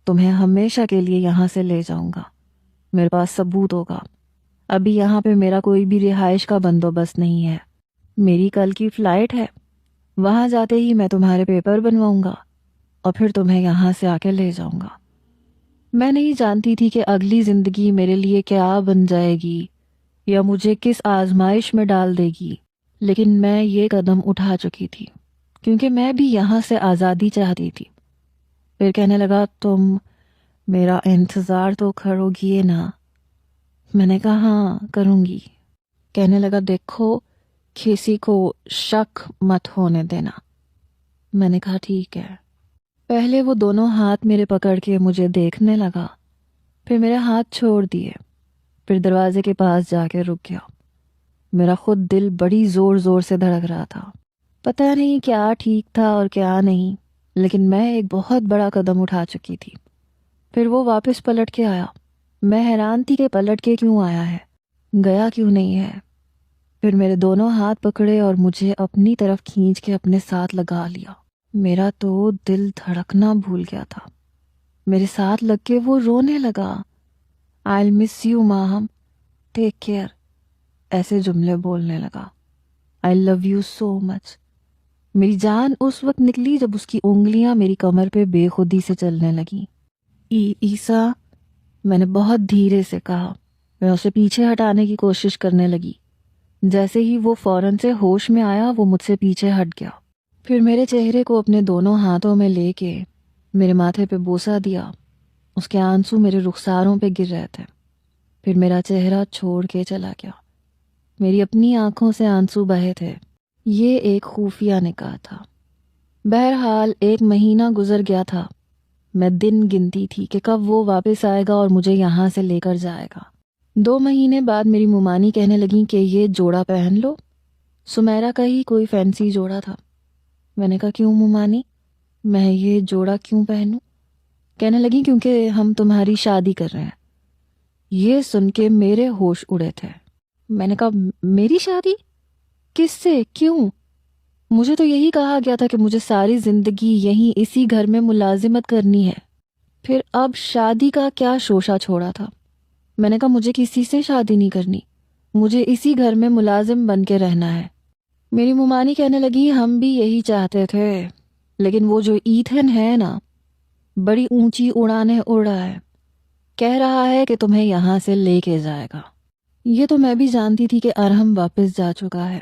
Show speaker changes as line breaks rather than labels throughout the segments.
تمہیں ہمیشہ کے لیے یہاں سے لے جاؤں گا، میرے پاس ثبوت ہوگا۔ ابھی یہاں پہ میرا کوئی بھی رہائش کا بندوبست نہیں ہے، میری کل کی فلائٹ ہے، وہاں جاتے ہی میں تمہارے پیپر بنواؤں گا اور پھر تمہیں یہاں سے آ کے لے جاؤں گا۔ میں نہیں جانتی تھی کہ اگلی زندگی میرے لیے کیا بن جائے گی یا مجھے کس آزمائش میں ڈال دے گی، لیکن میں یہ قدم اٹھا چکی تھی کیونکہ میں بھی یہاں سے آزادی چاہتی تھی۔ پھر کہنے لگا تم میرا انتظار تو کرو گی نا؟ میں نے کہا ہاں کروں گی۔ کہنے لگا دیکھو کسی کو شک مت ہونے دینا۔ میں نے کہا ٹھیک ہے۔ پہلے وہ دونوں ہاتھ میرے پکڑ کے مجھے دیکھنے لگا، پھر میرے ہاتھ چھوڑ دیے، پھر دروازے کے پاس جا کے رک گیا۔ میرا خود دل بڑی زور زور سے دھڑک رہا تھا، پتہ نہیں کیا ٹھیک تھا اور کیا نہیں، لیکن میں ایک بہت بڑا قدم اٹھا چکی تھی۔ پھر وہ واپس پلٹ کے آیا، میں حیران تھی کہ پلٹ کے کیوں آیا ہے، گیا کیوں نہیں ہے۔ پھر میرے دونوں ہاتھ پکڑے اور مجھے اپنی طرف کھینچ کے اپنے ساتھ لگا لیا۔ میرا تو دل دھڑکنا بھول گیا تھا۔ میرے ساتھ لگ کے وہ رونے لگا، I'll miss you Maham, take care, ایسے جملے بولنے لگا، I love you so much۔ میری جان اس وقت نکلی جب اس کی انگلیاں میری کمر پہ بے خودی سے چلنے لگیں۔ عیسیٰ، میں نے بہت دھیرے سے کہا۔ میں اسے پیچھے ہٹانے کی کوشش کرنے لگی۔ جیسے ہی وہ فوراً سے ہوش میں آیا وہ مجھ سے پیچھے ہٹ گیا، پھر میرے چہرے کو اپنے دونوں ہاتھوں میں لے کے میرے ماتھے پہ بوسہ دیا۔ اس کے آنسو میرے رخساروں پہ گر رہے تھے، پھر میرا چہرہ چھوڑ کے چلا گیا۔ میری اپنی آنکھوں سے آنسو بہے تھے۔ یہ ایک خفیہ نکاح تھا۔ بہرحال 1 مہینہ گزر گیا تھا۔ میں دن گنتی تھی کہ کب وہ واپس آئے گا اور مجھے یہاں سے لے کر جائے گا۔ 2 مہینے بعد میری ممانی کہنے لگیں کہ یہ جوڑا پہن لو۔ سمیرہ کا ہی کوئی فینسی جوڑا تھا۔ میں نے کہا کیوں ممانی، میں یہ جوڑا کیوں پہنوں؟ کہنے لگیں کیونکہ ہم تمہاری شادی کر رہے ہیں۔ یہ سن کے میرے ہوش اڑے تھے۔ میں نے کہا میری شادی؟ کس سے؟ کیوں؟ مجھے تو یہی کہا گیا تھا کہ مجھے ساری زندگی یہیں اسی گھر میں ملازمت کرنی ہے، پھر اب شادی کا کیا شوشہ چھوڑا تھا؟ میں نے کہا مجھے کسی سے شادی نہیں کرنی، مجھے اسی گھر میں ملازم بن کے رہنا ہے۔ میری ممانی کہنے لگی ہم بھی یہی چاہتے تھے، لیکن وہ جو ایتھن ہے نا، بڑی اونچی اڑانیں اڑ رہا ہے، کہہ رہا ہے کہ تمہیں یہاں سے لے کے جائے گا۔ یہ تو میں بھی جانتی تھی کہ ارحم واپس جا چکا ہے،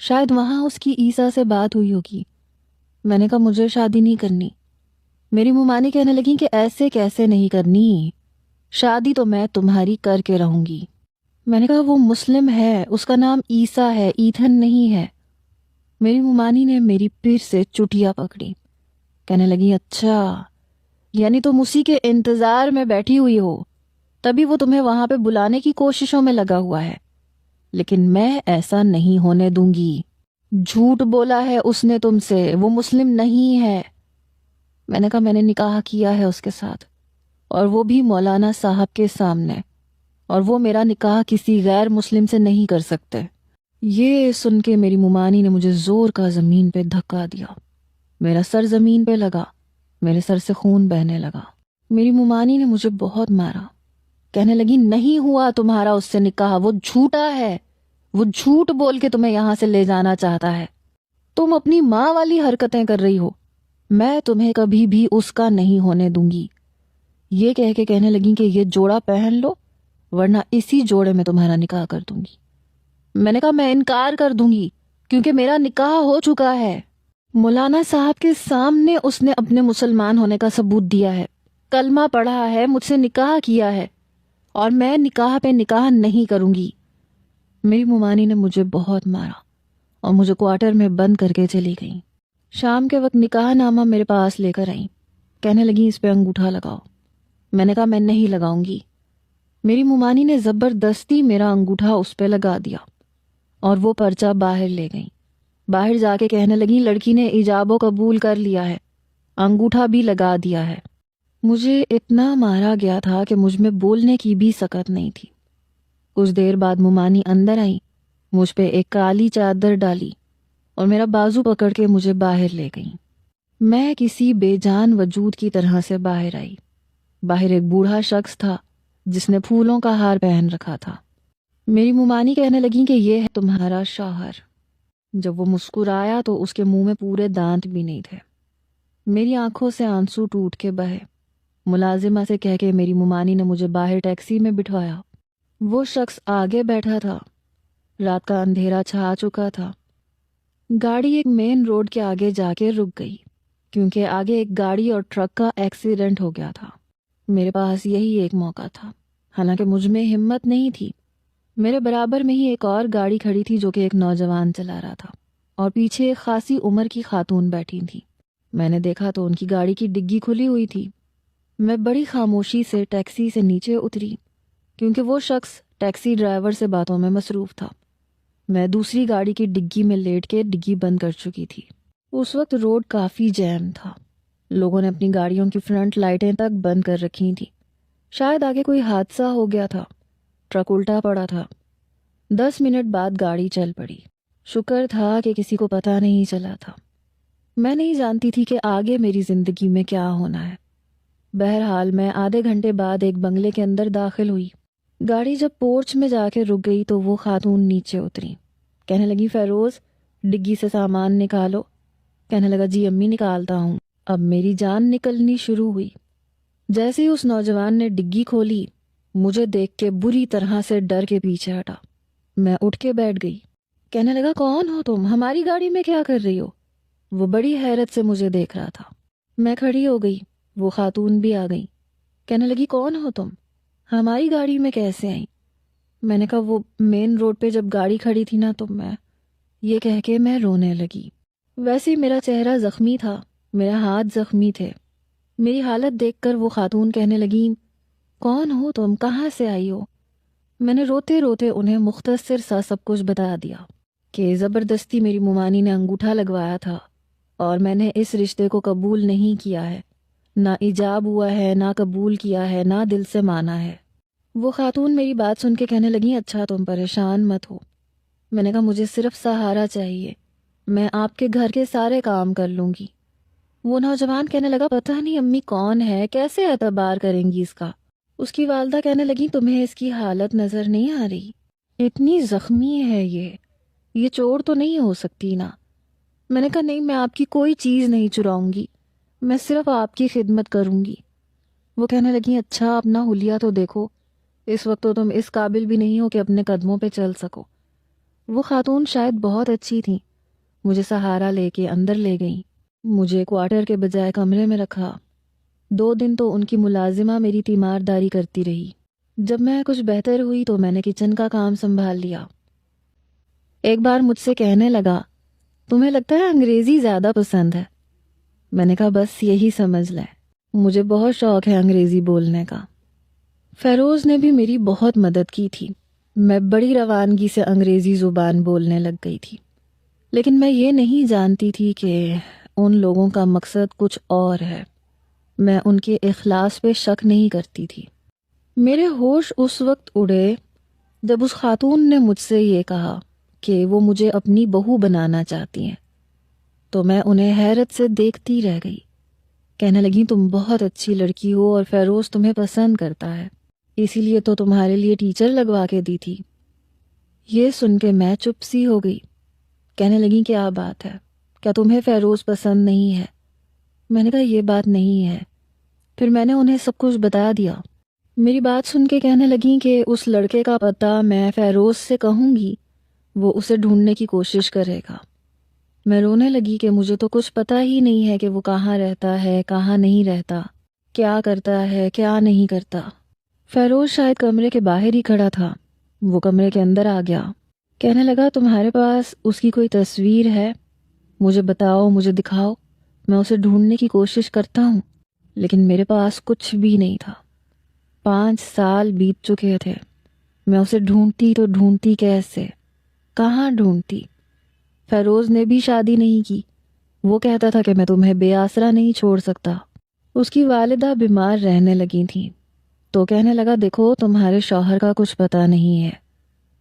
شاید وہاں اس کی عیسیٰ سے بات ہوئی ہوگی۔ میں نے کہا مجھے شادی نہیں کرنی۔ میری ممانی کہنے لگیں کہ ایسے کیسے نہیں کرنی، شادی تو میں تمہاری کر کے رہوں گی۔ میں نے کہا وہ مسلم ہے، اس کا نام عیسیٰ ہے، ایتھن نہیں ہے۔ میری ممانی نے میری پیر سے چٹیا پکڑی، کہنے لگی اچھا، یعنی تم اسی کے انتظار میں بیٹھی ہوئی ہو، تبھی وہ تمہیں وہاں پہ بلانے کی کوششوں میں لگا ہوا ہے، لیکن میں ایسا نہیں ہونے دوں گی۔ جھوٹ بولا ہے اس نے تم سے، وہ مسلم نہیں ہے۔ میں نے کہا میں نے نکاح کیا ہے اس کے ساتھ، اور وہ بھی مولانا صاحب کے سامنے، اور وہ میرا نکاح کسی غیر مسلم سے نہیں کر سکتے۔ یہ سن کے میری ممانی نے مجھے زور کا زمین پہ دھکا دیا، میرا سر زمین پہ لگا، میرے سر سے خون بہنے لگا۔ میری ممانی نے مجھے بہت مارا، کہنے لگی نہیں ہوا تمہارا اس سے نکاح، وہ جھوٹا ہے، وہ جھوٹ بول کے تمہیں یہاں سے لے جانا چاہتا ہے، تم اپنی ماں والی حرکتیں کر رہی ہو، میں تمہیں کبھی بھی اس کا نہیں ہونے دوں گی۔ یہ کہہ کے کہنے لگی کہ یہ جوڑا پہن لو ورنہ اسی جوڑے میں تمہارا نکاح کر دوں گی۔ میں نے کہا میں انکار کر دوں گی کیونکہ میرا نکاح ہو چکا ہے۔ مولانا صاحب کے سامنے اس نے اپنے مسلمان ہونے کا ثبوت دیا ہے، کلمہ پڑھا ہے، مجھ سے نکاح کیا ہے، اور میں نکاح پہ نکاح نہیں کروں گی۔ میری ممانی نے مجھے بہت مارا اور مجھے کوارٹر میں بند کر کے چلی گئیں۔ شام کے وقت نکاح نامہ میرے پاس لے کر آئیں، کہنے لگی اس پہ انگوٹھا لگاؤ۔ میں نے کہا میں نہیں لگاؤں گی۔ میری ممانی نے زبردستی میرا انگوٹھا اس پہ لگا دیا اور وہ پرچہ باہر لے گئیں۔ باہر جا کے کہنے لگی لڑکی نے ایجاب و قبول کر لیا ہے، انگوٹھا بھی لگا دیا ہے۔ مجھے اتنا مارا گیا تھا کہ مجھ میں بولنے کی بھی سکت نہیں تھی۔ کچھ دیر بعد ممانی اندر آئی، مجھ پہ ایک کالی چادر ڈالی اور میرا بازو پکڑ کے مجھے باہر لے گئیں۔ میں کسی بے جان وجود کی طرح سے باہر آئی۔ باہر ایک بوڑھا شخص تھا جس نے پھولوں کا ہار پہن رکھا تھا۔ میری ممانی کہنے لگی کہ یہ ہے تمہارا شوہر۔ جب وہ مسکرایا تو اس کے منہ میں پورے دانت بھی نہیں تھے۔ میری آنکھوں سے آنسو ٹوٹ کے بہے۔ ملازمہ سے کہہ کے میری ممانی نے مجھے باہر ٹیکسی میں بٹھوایا۔ وہ شخص آگے بیٹھا تھا۔ رات کا اندھیرا چھا چکا تھا۔ گاڑی ایک مین روڈ کے آگے جا کے رک گئی کیونکہ آگے ایک گاڑی اور ٹرک کا ایکسیڈنٹ ہو گیا تھا۔ میرے پاس یہی ایک موقع تھا، حالانکہ مجھ میں ہمت نہیں تھی۔ میرے برابر میں ہی ایک اور گاڑی کھڑی تھی جو کہ ایک نوجوان چلا رہا تھا اور پیچھے ایک خاصی عمر کی خاتون بیٹھی تھی۔ میں نے دیکھا تو ان کی گاڑی کی ڈگی کھلی ہوئی تھی۔ میں بڑی خاموشی سے ٹیکسی سے نیچے اتری کیونکہ وہ شخص ٹیکسی ڈرائیور سے باتوں میں مصروف تھا۔ میں دوسری گاڑی کی ڈگی میں لیٹ کے ڈگی بند کر چکی تھی۔ اس وقت روڈ کافی جیم تھا۔ لوگوں نے اپنی گاڑیوں کی فرنٹ لائٹیں تک بند کر رکھی تھیں۔ شاید آگے کوئی حادثہ ہو گیا تھا۔ ٹرک الٹا پڑا تھا۔ 10 منٹ بعد گاڑی چل پڑی۔ شکر تھا کہ کسی کو پتہ نہیں چلا تھا۔ میں نہیں جانتی تھی کہ آگے میری زندگی میں کیا ہونا ہے۔ بہرحال میں آدھے گھنٹے بعد ایک بنگلے کے اندر داخل ہوئی۔ گاڑی جب پورچ میں جا کے رک گئی تو وہ خاتون نیچے اتری۔ کہنے لگی فیروز ڈگی سے سامان نکالو۔ کہنے لگا جی امی نکالتا ہوں۔ اب میری جان نکلنی شروع ہوئی۔ جیسے ہی اس نوجوان نے ڈگی کھولی مجھے دیکھ کے بری طرح سے ڈر کے پیچھے ہٹا۔ میں اٹھ کے بیٹھ گئی۔ کہنے لگا کون ہو تم؟ ہماری گاڑی میں کیا کر رہی ہو؟ وہ بڑی حیرت سے مجھے دیکھ رہا تھا۔ میں کھڑی ہو گئی۔ وہ خاتون بھی آ گئی۔ کہنے لگی کون ہو تم؟ ہماری گاڑی میں کیسے آئیں؟ میں نے کہا وہ مین روڈ پہ جب گاڑی کھڑی تھی نا تو یہ کہہ کے میں رونے لگی۔ ویسے ہی میرا چہرہ زخمی تھا، میرے ہاتھ زخمی تھے۔ میری حالت دیکھ کر وہ خاتون کہنے لگی کون ہو تم؟ کہاں سے آئی ہو؟ میں نے روتے روتے انہیں مختصر سا سب کچھ بتا دیا کہ زبردستی میری ممانی نے انگوٹھا لگوایا تھا اور میں نے اس رشتے کو قبول نہیں کیا ہے، نہ ایجاب ہوا ہے، نہ قبول کیا ہے، نہ دل سے مانا ہے۔ وہ خاتون میری بات سن کے کہنے لگی اچھا تم پریشان مت ہو۔ میں نے کہا مجھے صرف سہارا چاہیے، میں آپ کے گھر کے سارے کام کر لوں گی۔ وہ نوجوان کہنے لگا پتہ نہیں امی کون ہے، کیسے اعتبار کریں گی اس کا؟ اس کی والدہ کہنے لگی تمہیں اس کی حالت نظر نہیں آ رہی؟ اتنی زخمی ہے یہ چور تو نہیں ہو سکتی نا؟ میں نے کہا نہیں، میں آپ کی کوئی چیز نہیں چراؤں گی، میں صرف آپ کی خدمت کروں گی۔ وہ کہنے لگی اچھا اپنا حلیہ تو دیکھو، اس وقت تو تم اس قابل بھی نہیں ہو کہ اپنے قدموں پہ چل سکو۔ وہ خاتون شاید بہت اچھی تھیں، مجھے سہارا لے کے اندر لے گئیں۔ مجھے کوارٹر کے بجائے کمرے میں رکھا۔ 2 دن تو ان کی ملازمہ میری تیمارداری کرتی رہی۔ جب میں کچھ بہتر ہوئی تو میں نے کچن کا کام سنبھال لیا۔ ایک بار مجھ سے کہنے لگا تمہیں لگتا ہے انگریزی زیادہ پسند ہے؟ میں نے کہا بس یہی سمجھ لیں، مجھے بہت شوق ہے انگریزی بولنے کا۔ فیروز نے بھی میری بہت مدد کی تھی۔ میں بڑی روانگی سے انگریزی زبان بولنے لگ گئی تھی، لیکن میں یہ نہیں جانتی تھی کہ ان لوگوں کا مقصد کچھ اور ہے۔ میں ان کے اخلاص پہ شک نہیں کرتی تھی۔ میرے ہوش اس وقت اڑے جب اس خاتون نے مجھ سے یہ کہا کہ وہ مجھے اپنی بہو بنانا چاہتی ہیں، تو میں انہیں حیرت سے دیکھتی رہ گئی۔ کہنے لگی تم بہت اچھی لڑکی ہو اور فیروز تمہیں پسند کرتا ہے، اسی لیے تو تمہارے لیے ٹیچر لگوا کے دی تھی۔ یہ سن کے میں چپ سی ہو گئی۔ کہنے لگی کیا بات ہے، کیا تمہیں فیروز پسند نہیں ہے؟ میں نے کہا یہ بات نہیں ہے۔ پھر میں نے انہیں سب کچھ بتا دیا۔ میری بات سن کے کہنے لگیں کہ اس لڑکے کا پتہ میں فیروز سے کہوں گی، وہ اسے ڈھونڈنے کی کوشش کرے گا۔ میں رونے لگی کہ مجھے تو کچھ پتہ ہی نہیں ہے کہ وہ کہاں رہتا ہے، کہاں نہیں رہتا، کیا کرتا ہے، کیا نہیں کرتا۔ فیروز شاید کمرے کے باہر ہی کھڑا تھا۔ وہ کمرے کے اندر آ گیا۔ کہنے لگا تمہارے پاس اس کی کوئی تصویر ہے؟ مجھے بتاؤ، مجھے دکھاؤ، میں اسے ڈھونڈنے کی کوشش کرتا ہوں۔ لیکن میرے پاس کچھ بھی نہیں تھا۔ 5 سال بیت چکے تھے۔ میں اسے ڈھونڈتی تو ڈھونڈتی کیسے، کہاں ڈھونڈتی؟ فیروز نے بھی شادی نہیں کی۔ وہ کہتا تھا کہ میں تمہیں بے آسرا نہیں چھوڑ سکتا۔ اس کی والدہ بیمار رہنے لگی تھیں، تو کہنے لگا دیکھو تمہارے شوہر کا کچھ پتہ نہیں ہے،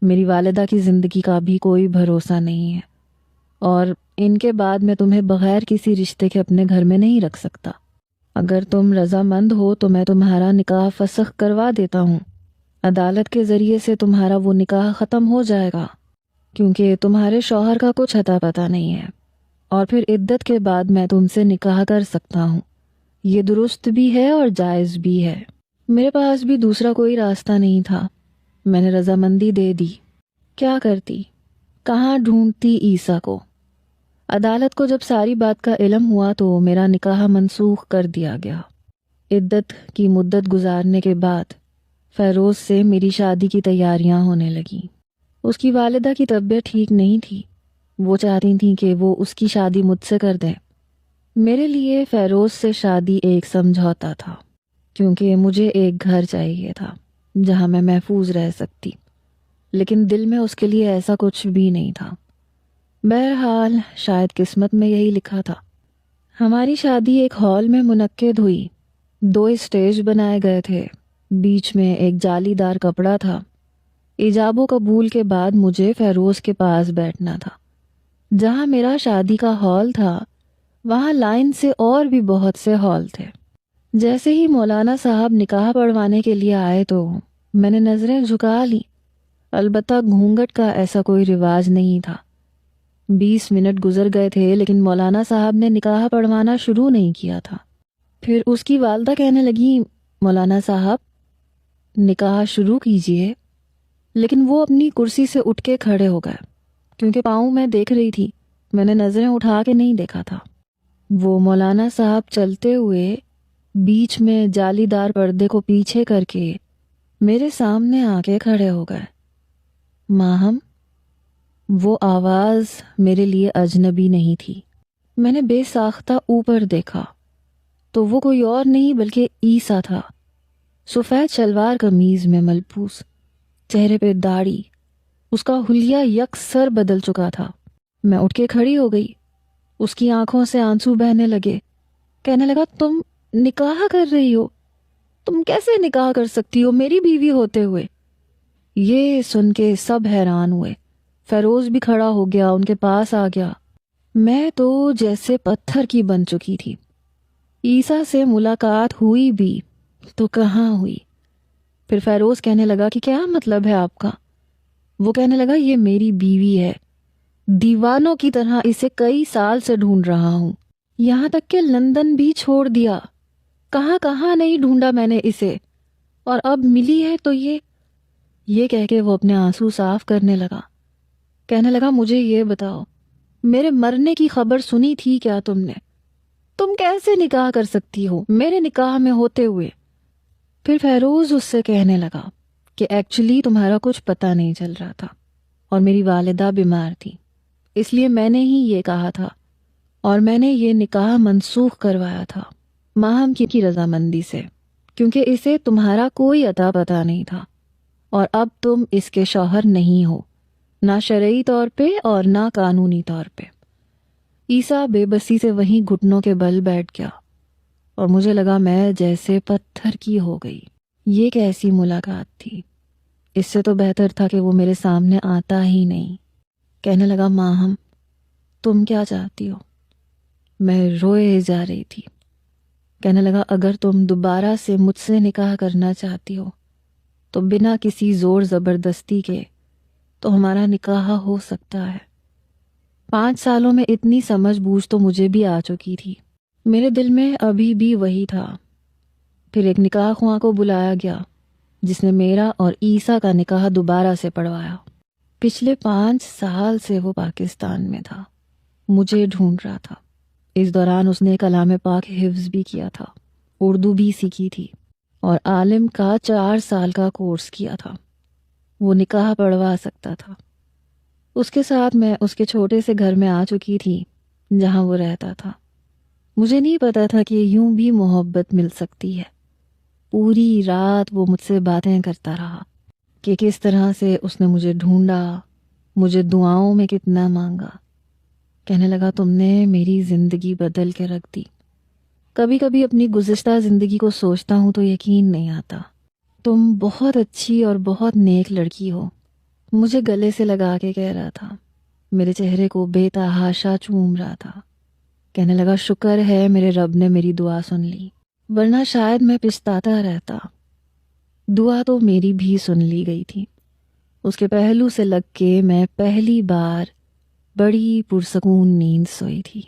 میری والدہ کی زندگی کا بھی کوئی بھروسہ نہیں ہے، اور ان کے بعد میں تمہیں بغیر کسی رشتے کے اپنے گھر میں نہیں رکھ سکتا۔ اگر تم رضامند ہو تو میں تمہارا نکاح فسخ کروا دیتا ہوں. عدالت کے ذریعے سے تمہارا وہ نکاح ختم ہو جائے گا، کیونکہ تمہارے شوہر کا کچھ اتا پتہ نہیں ہے، اور پھر عدت کے بعد میں تم سے نکاح کر سکتا ہوں. یہ درست بھی ہے اور جائز بھی ہے. میرے پاس بھی دوسرا کوئی راستہ نہیں تھا. میں نے رضامندی دے دی. کیا کرتی؟ کہاں ڈھونڈتی عیسیٰ کو؟ عدالت کو جب ساری بات کا علم ہوا تو میرا نکاح منسوخ کر دیا گیا. عدت کی مدت گزارنے کے بعد فیروز سے میری شادی کی تیاریاں ہونے لگیں. اس کی والدہ کی طبیعت ٹھیک نہیں تھی. وہ چاہتی تھیں کہ وہ اس کی شادی مجھ سے کر دیں. میرے لیے فیروز سے شادی ایک سمجھوتا تھا، کیونکہ مجھے ایک گھر چاہیے تھا جہاں میں محفوظ رہ سکتی، لیکن دل میں اس کے لیے ایسا کچھ بھی نہیں تھا. بہرحال شاید قسمت میں یہی لکھا تھا. ہماری شادی ایک ہال میں منعقد ہوئی. 2 اسٹیج بنائے گئے تھے. بیچ میں ایک جالی دار کپڑا تھا. ایجاب و قبول کے بعد مجھے فیروز کے پاس بیٹھنا تھا. جہاں میرا شادی کا ہال تھا وہاں لائن سے اور بھی بہت سے ہال تھے. جیسے ہی مولانا صاحب نکاح پڑھوانے کے لیے آئے تو میں نے نظریں جھکا لی. البتہ گھونگھٹ کا ایسا کوئی رواج نہیں تھا. 20 منٹ گزر گئے تھے لیکن مولانا صاحب نے نکاح پڑھوانا شروع نہیں کیا تھا. پھر اس کی والدہ کہنے لگی، مولانا صاحب نکاح شروع کیجئے. لیکن وہ اپنی کرسی سے اٹھ کے کھڑے ہو گئے. کیونکہ پاؤں میں دیکھ رہی تھی، میں نے نظریں اٹھا کے نہیں دیکھا تھا. وہ مولانا صاحب چلتے ہوئے بیچ میں جالی دار پردے کو پیچھے کر کے میرے سامنے آ کے کھڑے ہو گئے. ماہم. وہ آواز میرے لیے اجنبی نہیں تھی. میں نے بے ساختہ اوپر دیکھا تو وہ کوئی اور نہیں بلکہ عیسیٰ تھا. سفید شلوار قمیض میں ملبوس، چہرے پہ داڑھی. اس کا حلیہ یکسر بدل چکا تھا. میں اٹھ کے کھڑی ہو گئی. اس کی آنکھوں سے آنسو بہنے لگے. کہنے لگا، تم نکاح کر رہی ہو؟ تم کیسے نکاح کر سکتی ہو میری بیوی ہوتے ہوئے؟ یہ سن کے سب حیران ہوئے. فیروز بھی کھڑا ہو گیا، ان کے پاس آ گیا. میں تو جیسے پتھر کی بن چکی تھی. عیسیٰ سے ملاقات ہوئی بھی تو کہاں ہوئی. پھر فیروز کہنے لگا کہ کیا مطلب ہے آپ کا؟ وہ کہنے لگا، یہ میری بیوی ہے. دیوانوں کی طرح اسے کئی سال سے ڈھونڈ رہا ہوں، یہاں تک کہ لندن بھی چھوڑ دیا. کہاں کہاں نہیں ڈھونڈا میں نے اسے، اور اب ملی ہے تو یہ کہہ کے وہ اپنے آنسو صاف کرنے لگا. کہنے لگا، مجھے یہ بتاؤ، میرے مرنے کی خبر سنی تھی کیا تم نے؟ تم کیسے نکاح کر سکتی ہو میرے نکاح میں ہوتے ہوئے؟ پھر فیروز اس سے کہنے لگا کہ ایکچولی تمہارا کچھ پتہ نہیں چل رہا تھا، اور میری والدہ بیمار تھی، اس لیے میں نے ہی یہ کہا تھا، اور میں نے یہ نکاح منسوخ کروایا تھا ماہم کی رضامندی سے، کیونکہ اسے تمہارا کوئی اتا پتہ نہیں تھا، اور اب تم اس کے شوہر نہیں ہو، نہ شرعی طور پہ اور نہ قانونی طور پہ. عیسیٰ بے بسی سے وہیں گھٹنوں کے بل بیٹھ گیا، اور مجھے لگا میں جیسے پتھر کی ہو گئی. یہ کیسی ملاقات تھی؟ اس سے تو بہتر تھا کہ وہ میرے سامنے آتا ہی نہیں. کہنے لگا، ماہم تم کیا چاہتی ہو؟ میں روئے جا رہی تھی. کہنے لگا، اگر تم دوبارہ سے مجھ سے نکاح کرنا چاہتی ہو تو بنا کسی زور زبردستی کے تو ہمارا نکاح ہو سکتا ہے. 5 سالوں میں اتنی سمجھ بوجھ تو مجھے بھی آ چکی تھی. میرے دل میں ابھی بھی وہی تھا. پھر ایک نکاح خواں کو بلایا گیا جس نے میرا اور عیسیٰ کا نکاح دوبارہ سے پڑھوایا. پچھلے 5 سال سے وہ پاکستان میں تھا، مجھے ڈھونڈ رہا تھا. اس دوران اس نے کلام پاک حفظ بھی کیا تھا، اردو بھی سیکھی تھی، اور عالم کا 4 سال کا کورس کیا تھا. وہ نکاح پڑھوا سکتا تھا. اس کے ساتھ میں اس کے چھوٹے سے گھر میں آ چکی تھی جہاں وہ رہتا تھا. مجھے نہیں پتا تھا کہ یوں بھی محبت مل سکتی ہے. پوری رات وہ مجھ سے باتیں کرتا رہا کہ کس طرح سے اس نے مجھے ڈھونڈا، مجھے دعاؤں میں کتنا مانگا. کہنے لگا، تم نے میری زندگی بدل کے رکھ دی. کبھی کبھی اپنی گزشتہ زندگی کو سوچتا ہوں تو یقین نہیں آتا. تم بہت اچھی اور بہت نیک لڑکی ہو. مجھے گلے سے لگا کے کہہ رہا تھا، میرے چہرے کو بے تحاشا چوم رہا تھا. کہنے لگا، شکر ہے میرے رب نے میری دعا سن لی. ورنہ شاید میں پچھتاتا رہتا۔ دعا تو میری بھی سن لی گئی تھی۔ اس کے پہلو سے لگ کے میں پہلی بار بڑی پرسکون نیند سوئی تھی۔